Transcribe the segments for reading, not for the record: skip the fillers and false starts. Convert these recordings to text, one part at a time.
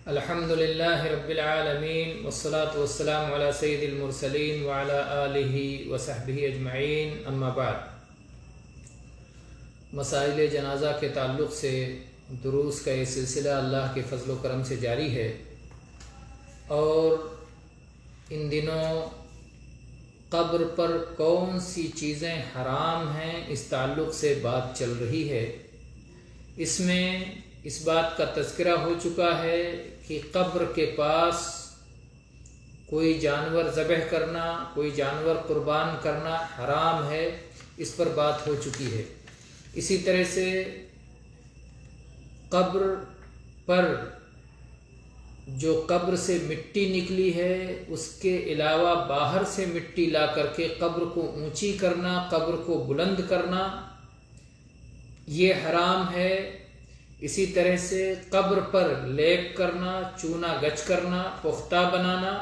الحمد للہ رب العالمین والصلاة والسلام علی سید المرسلین وعلی آلہ وصحبہ اجمعین، اما بعد۔ مسائل جنازہ کے تعلق سے دروس کا یہ سلسلہ اللہ کے فضل و کرم سے جاری ہے، اور ان دنوں قبر پر کون سی چیزیں حرام ہیں اس تعلق سے بات چل رہی ہے۔ اس میں اس بات کا تذکرہ ہو چکا ہے کہ قبر کے پاس کوئی جانور ذبح کرنا، کوئی جانور قربان کرنا حرام ہے، اس پر بات ہو چکی ہے۔ اسی طرح سے قبر پر جو قبر سے مٹی نکلی ہے اس کے علاوہ باہر سے مٹی لا کر کے قبر کو اونچی کرنا، قبر کو بلند کرنا، یہ حرام ہے۔ اسی طرح سے قبر پر لیپ کرنا، چونا گچ کرنا، پختہ بنانا،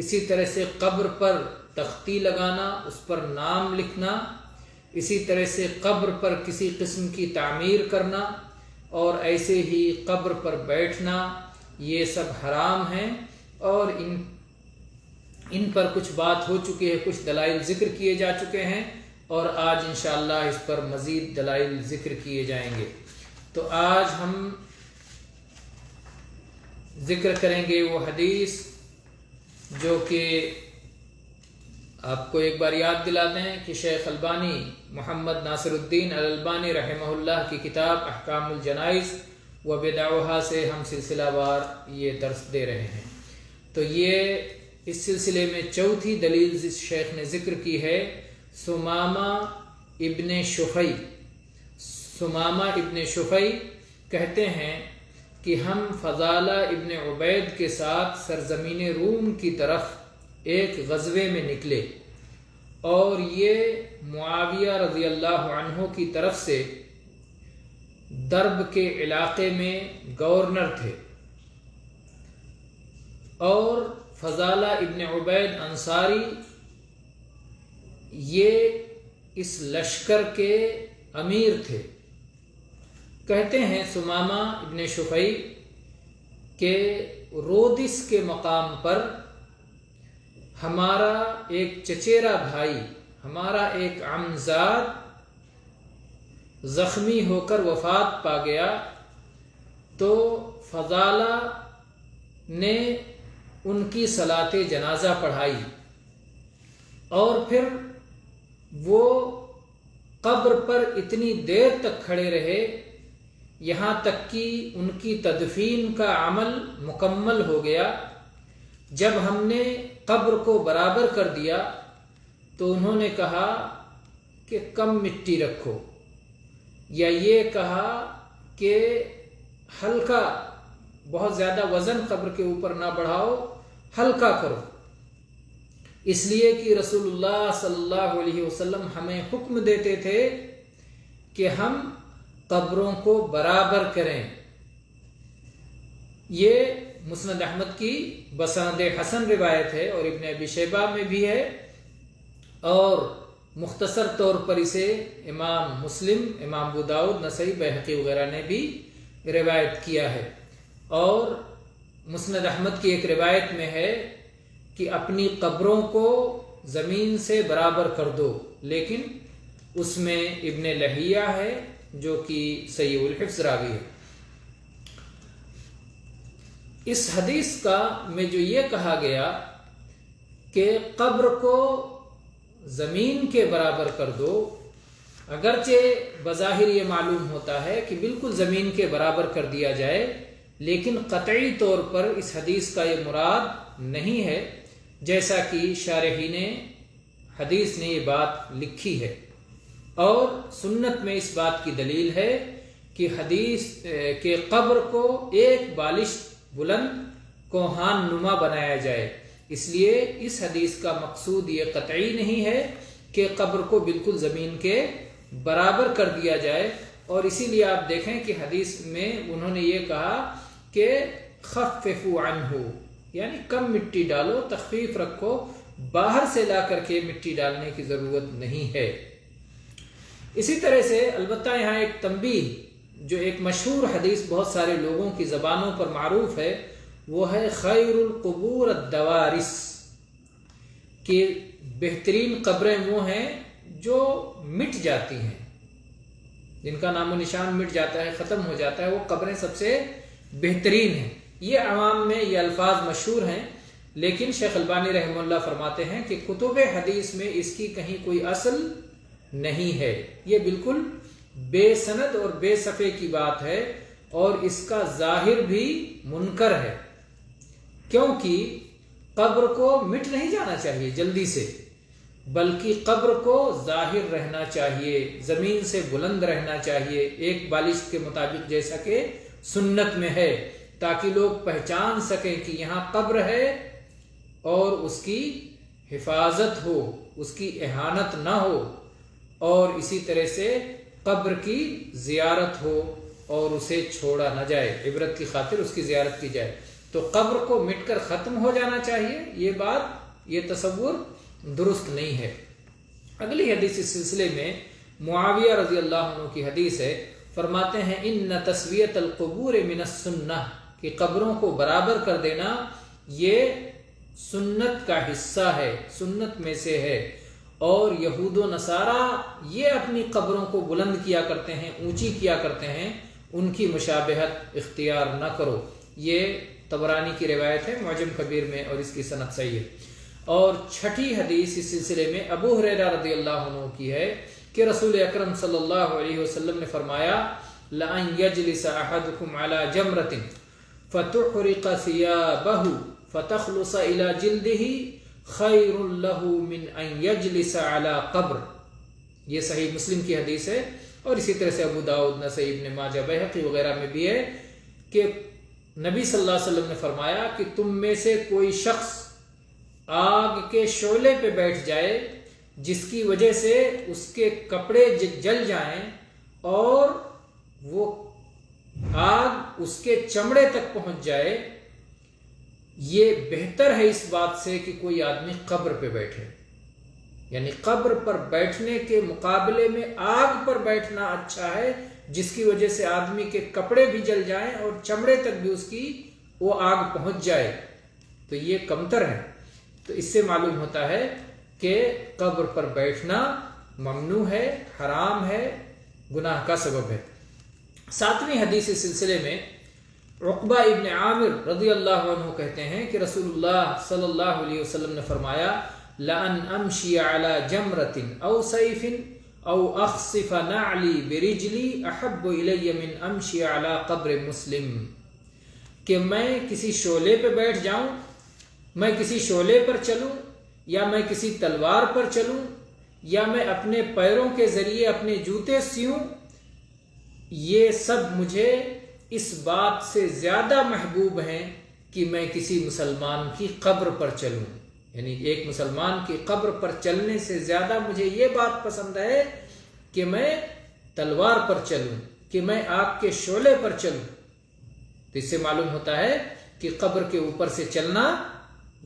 اسی طرح سے قبر پر تختی لگانا، اس پر نام لکھنا، اسی طرح سے قبر پر کسی قسم کی تعمیر کرنا، اور ایسے ہی قبر پر بیٹھنا، یہ سب حرام ہیں۔ اور ان پر کچھ بات ہو چکی ہے، کچھ دلائل ذکر کیے جا چکے ہیں، اور آج انشاءاللہ اس پر مزید دلائل ذکر کیے جائیں گے۔ تو آج ہم ذکر کریں گے وہ حدیث جو کہ آپ کو ایک بار یاد دلا دیں کہ شیخ البانی محمد ناصر الدین الالبانی رحمہ اللہ کی کتاب احکام الجنائز و بدعها سے ہم سلسلہ وار یہ درس دے رہے ہیں۔ تو یہ اس سلسلے میں چوتھی دلیل جس شیخ نے ذکر کی ہے، ثمامہ ابن شفیع۔ ثمامہ ابن شفیع کہتے ہیں کہ ہم فضالہ ابن عبید کے ساتھ سرزمین روم کی طرف ایک غزوے میں نکلے، اور یہ معاویہ رضی اللہ عنہ کی طرف سے درب کے علاقے میں گورنر تھے، اور فضالہ ابن عبید انصاری یہ اس لشکر کے امیر تھے۔ کہتے ہیں ثمامہ ابن شفیع کہ رودس کے مقام پر ہمارا ایک چچیرا بھائی، ہمارا ایک عمزاد زخمی ہو کر وفات پا گیا، تو فضالہ نے ان کی صلاۃ جنازہ پڑھائی، اور پھر وہ قبر پر اتنی دیر تک کھڑے رہے یہاں تک کہ ان کی تدفین کا عمل مکمل ہو گیا۔ جب ہم نے قبر کو برابر کر دیا تو انہوں نے کہا کہ کم مٹی رکھو، یا یہ کہا کہ ہلکا، بہت زیادہ وزن قبر کے اوپر نہ بڑھاؤ، ہلکا کرو، اس لیے کہ رسول اللہ صلی اللہ علیہ وسلم ہمیں حکم دیتے تھے کہ ہم قبروں کو برابر کریں۔ یہ مسند احمد کی بسند حسن روایت ہے، اور ابن ابی شیبہ میں بھی ہے، اور مختصر طور پر اسے امام مسلم، امام ابو داؤد، نسائی، بہقی وغیرہ نے بھی روایت کیا ہے۔ اور مسند احمد کی ایک روایت میں ہے کہ اپنی قبروں کو زمین سے برابر کر دو، لیکن اس میں ابن لہیہ ہے جو کہ سیء الحفظ راوی ہے۔ اس حدیث کا میں جو یہ کہا گیا کہ قبر کو زمین کے برابر کر دو، اگرچہ بظاہر یہ معلوم ہوتا ہے کہ بالکل زمین کے برابر کر دیا جائے، لیکن قطعی طور پر اس حدیث کا یہ مراد نہیں ہے، جیسا کہ شارحین حدیث نے یہ بات لکھی ہے۔ اور سنت میں اس بات کی دلیل ہے کہ حدیث کے قبر کو ایک بالش بلند کوہان نما بنایا جائے، اس لیے اس حدیث کا مقصود یہ قطعی نہیں ہے کہ قبر کو بالکل زمین کے برابر کر دیا جائے۔ اور اسی لیے آپ دیکھیں کہ حدیث میں انہوں نے یہ کہا کہ خففوا عنہ، یعنی کم مٹی ڈالو، تخفیف رکھو، باہر سے لا کر کے مٹی ڈالنے کی ضرورت نہیں ہے۔ اسی طرح سے البتہ یہاں ایک تنبیہ جو ایک مشہور حدیث بہت سارے لوگوں کی زبانوں پر معروف ہے، وہ ہے خیر القبور الدوارس، کہ بہترین قبریں وہ ہیں جو مٹ جاتی ہیں، جن کا نام و نشان مٹ جاتا ہے، ختم ہو جاتا ہے، وہ قبریں سب سے بہترین ہیں۔ یہ عوام میں یہ الفاظ مشہور ہیں، لیکن شیخ البانی رحمہ اللہ فرماتے ہیں کہ کتب حدیث میں اس کی کہیں کوئی اصل نہیں ہے، یہ بالکل بے سند اور بے صفحے کی بات ہے، اور اس کا ظاہر بھی منکر ہے، کیونکہ قبر کو مٹ نہیں جانا چاہیے جلدی سے، بلکہ قبر کو ظاہر رہنا چاہیے، زمین سے بلند رہنا چاہیے، ایک بالشت کے مطابق، جیسا کہ سنت میں ہے، تاکہ لوگ پہچان سکیں کہ یہاں قبر ہے اور اس کی حفاظت ہو، اس کی اہانت نہ ہو، اور اسی طرح سے قبر کی زیارت ہو اور اسے چھوڑا نہ جائے، عبرت کی خاطر اس کی زیارت کی جائے۔ تو قبر کو مٹ کر ختم ہو جانا چاہیے، یہ بات، یہ تصور درست نہیں ہے۔ اگلی حدیث اس سلسلے میں معاویہ رضی اللہ عنہ کی حدیث ہے، فرماتے ہیں ان تسویۃ القبور من السنہ، کہ قبروں کو برابر کر دینا یہ سنت کا حصہ ہے، سنت میں سے ہے، اور یہود و نصارہ یہ اپنی قبروں کو بلند کیا کرتے ہیں، اونچی کیا کرتے ہیں، ان کی مشابہت اختیار نہ کرو۔ یہ طبرانی کی روایت ہے معجم کبیر میں، اور اس کی سند صحیح ہے۔ اور چھٹی حدیث اس سلسلے میں ابو ہریرہ رضی اللہ عنہ کی ہے کہ رسول اکرم صلی اللہ علیہ وسلم نے فرمایا لَأَن يَجْلِسَ أَحَدُكُمْ عَلَى جَمْرَةٍ فَتُحْرِقَ ثِيَابَهُ فَتَخْلُصَ إِلَى جِلْدِهِ خَيْرٌ لَهُ مِنْ أَن يَجْلِسَ عَلَى قَبْرٍ۔ یہ صحیح مسلم کی حدیث ہے، اور اسی طرح سے ابو داؤد، نسائی، ابن ماجہ، بیہقی وغیرہ میں بھی ہے کہ نبی صلی اللہ علیہ وسلم نے فرمایا کہ تم میں سے کوئی شخص آگ کے شعلے پہ بیٹھ جائے جس کی وجہ سے اس کے کپڑے جل جائیں اور وہ آگ اس کے چمڑے تک پہنچ جائے، یہ بہتر ہے اس بات سے کہ کوئی آدمی قبر پہ بیٹھے۔ یعنی قبر پر بیٹھنے کے مقابلے میں آگ پر بیٹھنا اچھا ہے، جس کی وجہ سے آدمی کے کپڑے بھی جل جائیں اور چمڑے تک بھی اس کی وہ آگ پہنچ جائے، تو یہ کمتر ہے۔ تو اس سے معلوم ہوتا ہے کہ قبر پر بیٹھنا ممنوع ہے، حرام ہے، گناہ کا سبب ہے۔ ساتویں حدیث اس سلسلے میں عقبہ ابن عامر رضی اللہ عنہ کہتے ہیں کہ رسول اللہ صلی اللہ علیہ وسلم نے فرمایا لَأَنْ أَمْشِيَ عَلَى جَمْرَةٍ أَوْ سَيْفٍ أَوْ أَخْصِفَ نَعْلِي بِرِجْلِي أَحَبُّ إِلَيَّ مِنْ أَمْشِيَ عَلَى قَبْرِ مسلم، کہ میں کسی شعلے پہ بیٹھ جاؤں، میں کسی شعلے پر چلوں، یا میں کسی تلوار پر چلوں، یا میں اپنے پیروں کے ذریعے اپنے جوتے سیوں، یہ سب مجھے اس بات سے زیادہ محبوب ہیں کہ میں کسی مسلمان کی قبر پر چلوں۔ یعنی ایک مسلمان کی قبر پر چلنے سے زیادہ مجھے یہ بات پسند ہے کہ میں تلوار پر چلوں، کہ میں آگ کے شعلے پر چلوں۔ تو اس سے معلوم ہوتا ہے کہ قبر کے اوپر سے چلنا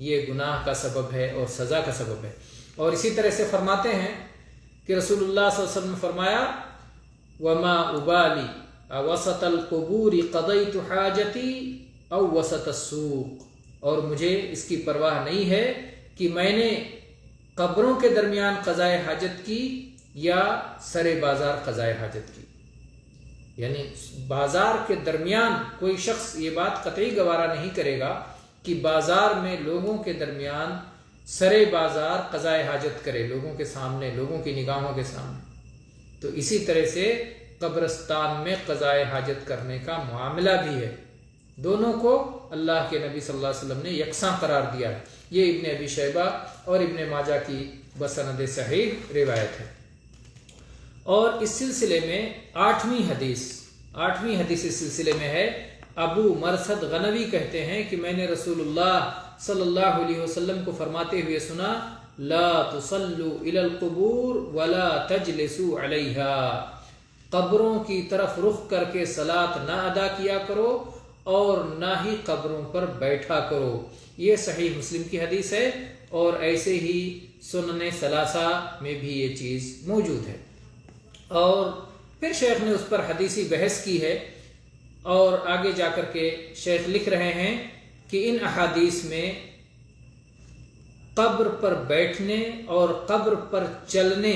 یہ گناہ کا سبب ہے اور سزا کا سبب ہے۔ اور اسی طرح سے فرماتے ہیں کہ رسول اللہ صلی اللہ علیہ وسلم نے فرمایا وَمَا أُبَالِي أَوَسَطَ الْقُبُورِ قَضَيْتُ حَاجَتِي أَوْ وَسَطَ السُّوقِ، اور مجھے اس کی پرواہ نہیں ہے کہ میں نے قبروں کے درمیان قضائے حاجت کی یا سر بازار قضائے حاجت کی۔ یعنی بازار کے درمیان کوئی شخص یہ بات قطعی گوارا نہیں کرے گا کہ بازار میں لوگوں کے درمیان سر بازار قضائے حاجت کرے، لوگوں کے سامنے، لوگوں کی نگاہوں کے سامنے۔ تو اسی طرح سے قبرستان میں قضائے حاجت کرنے کا معاملہ بھی ہے، دونوں کو اللہ کے نبی صلی اللہ علیہ وسلم نے یکساں قرار دیا ہے۔ یہ ابن ابی شیبہ اور ابن ماجہ کی بسند صحیح روایت ہے۔ اور اس سلسلے میں آٹھویں حدیث اس سلسلے میں ہے، ابو مرثد غنوی کہتے ہیں کہ میں نے رسول اللہ صلی اللہ علیہ وسلم کو فرماتے ہوئے سنا لا تصلوا الى القبور ولا تجلسوا علیہا، قبروں کی طرف رخ کر کے صلاۃ نہ ادا کیا کرو اور نہ ہی قبروں پر بیٹھا کرو۔ یہ صحیح مسلم کی حدیث ہے، اور ایسے ہی سنن ثلاثہ میں بھی یہ چیز موجود ہے۔ اور پھر شیخ نے اس پر حدیثی بحث کی ہے، اور آگے جا کر کے شیخ لکھ رہے ہیں کہ ان احادیث میں قبر پر بیٹھنے اور قبر پر چلنے،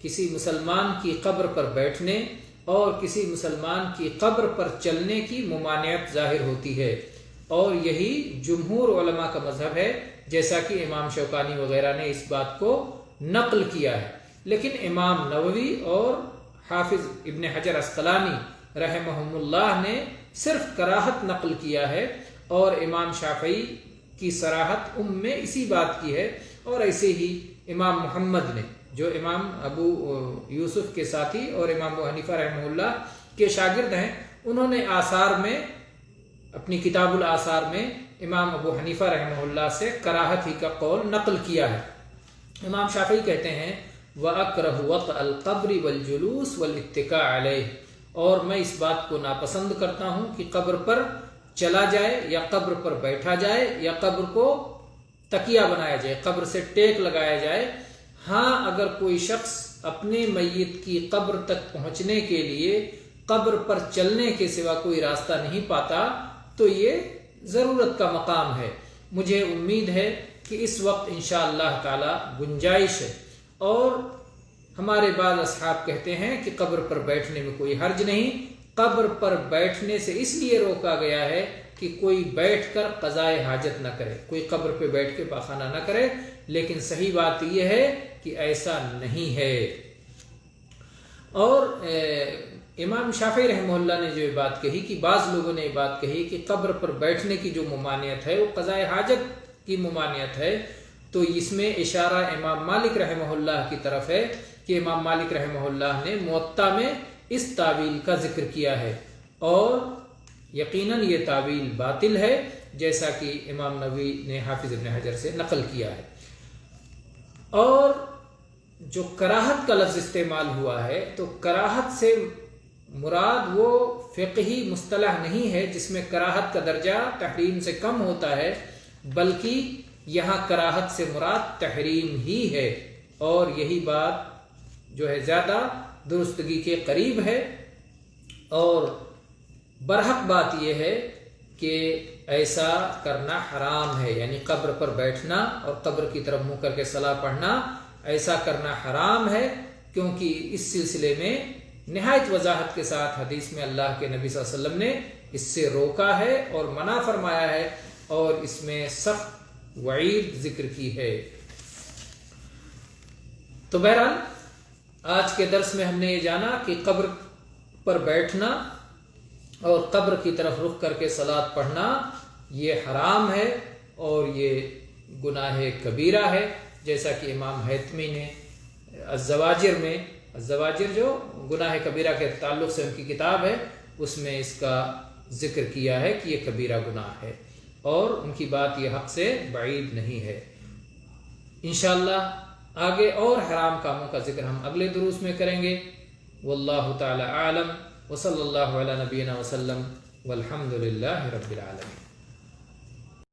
کسی مسلمان کی قبر پر بیٹھنے اور کسی مسلمان کی قبر پر چلنے کی ممانعت ظاہر ہوتی ہے، اور یہی جمہور علماء کا مذہب ہے، جیسا کہ امام شوکانی وغیرہ نے اس بات کو نقل کیا ہے۔ لیکن امام نووی اور حافظ ابن حجر عسقلانی رحمہم اللہ نے صرف کراہت نقل کیا ہے، اور امام شافعی کی صراحت میں اسی بات کی ہے، اور ایسے ہی امام محمد نے، جو امام ابو یوسف کے ساتھی اور امام ابو حنیفہ رحمہ اللہ کے شاگرد ہیں، انہوں نے آثار میں، اپنی کتاب الآثار میں امام ابو حنیفہ رحمہ اللہ سے کراہت ہی کا قول نقل کیا ہے۔ امام شافعی کہتے ہیں وَأَكْرَهُ وَطْءَ الْقَبْرِ وَالْجُلُوسِ وَالِاتِّكَاءِ عَلَيْهِ، اور میں اس بات کو ناپسند کرتا ہوں کہ قبر پر چلا جائے یا قبر پر بیٹھا جائے یا قبر کو تکیہ بنایا جائے، قبر سے ٹیک لگایا جائے۔ ہاں، اگر کوئی شخص اپنے میت کی قبر تک پہنچنے کے لیے قبر پر چلنے کے سوا کوئی راستہ نہیں پاتا تو یہ ضرورت کا مقام ہے۔ مجھے امید ہے کہ اس وقت انشاءاللہ تعالی گنجائش ہے، اور ہمارے بعض اصحاب کہتے ہیں کہ قبر پر بیٹھنے میں کوئی حرج نہیں۔ قبر پر بیٹھنے سے اس لیے روکا گیا ہے کہ کوئی بیٹھ کر قضائے حاجت نہ کرے، کوئی قبر پہ بیٹھ کے پاخانہ نہ کرے، لیکن صحیح بات یہ ہے کہ ایسا نہیں ہے۔ اور امام شافعی رحمہ اللہ نے جو یہ بات کہی کہ بعض لوگوں نے یہ بات کہی کہ قبر پر بیٹھنے کی جو ممانعت ہے وہ قضائے حاجت کی ممانعت ہے، تو اس میں اشارہ امام مالک رحمہ اللہ کی طرف ہے کہ امام مالک رحمہ اللہ نے موطا میں اس تعویل کا ذکر کیا ہے، اور یقیناً یہ تعویل باطل ہے، جیسا کہ امام نووی نے حافظ ابن حجر سے نقل کیا ہے۔ اور جو کراہت کا لفظ استعمال ہوا ہے، تو کراہت سے مراد وہ فقہی مصطلح نہیں ہے جس میں کراہت کا درجہ تحریم سے کم ہوتا ہے، بلکہ یہاں کراہت سے مراد تحریم ہی ہے، اور یہی بات جو ہے زیادہ درستگی کے قریب ہے۔ اور برحق بات یہ ہے کہ ایسا کرنا حرام ہے، یعنی قبر پر بیٹھنا اور قبر کی طرف منہ کر کے صلاۃ پڑھنا، ایسا کرنا حرام ہے، کیونکہ اس سلسلے میں نہایت وضاحت کے ساتھ حدیث میں اللہ کے نبی صلی اللہ علیہ وسلم نے اس سے روکا ہے اور منع فرمایا ہے، اور اس میں سخت وعید ذکر کی ہے۔ تو بہرحال آج کے درس میں ہم نے یہ جانا کہ قبر پر بیٹھنا اور قبر کی طرف رخ کر کے صلاۃ پڑھنا یہ حرام ہے، اور یہ گناہ کبیرہ ہے، جیسا کہ امام حیتمی نے الزواجر میں، الزواجر جو گناہ کبیرہ کے تعلق سے ان کی کتاب ہے، اس میں اس کا ذکر کیا ہے کہ یہ کبیرہ گناہ ہے، اور ان کی بات یہ حق سے بعید نہیں ہے۔ انشاءاللہ آگے اور حرام کاموں کا ذکر ہم اگلے دروس میں کریں گے۔ واللہ تعالی اعلم، وصلی اللہ علی نبینا وسلم، والحمد للہ رب العالمین۔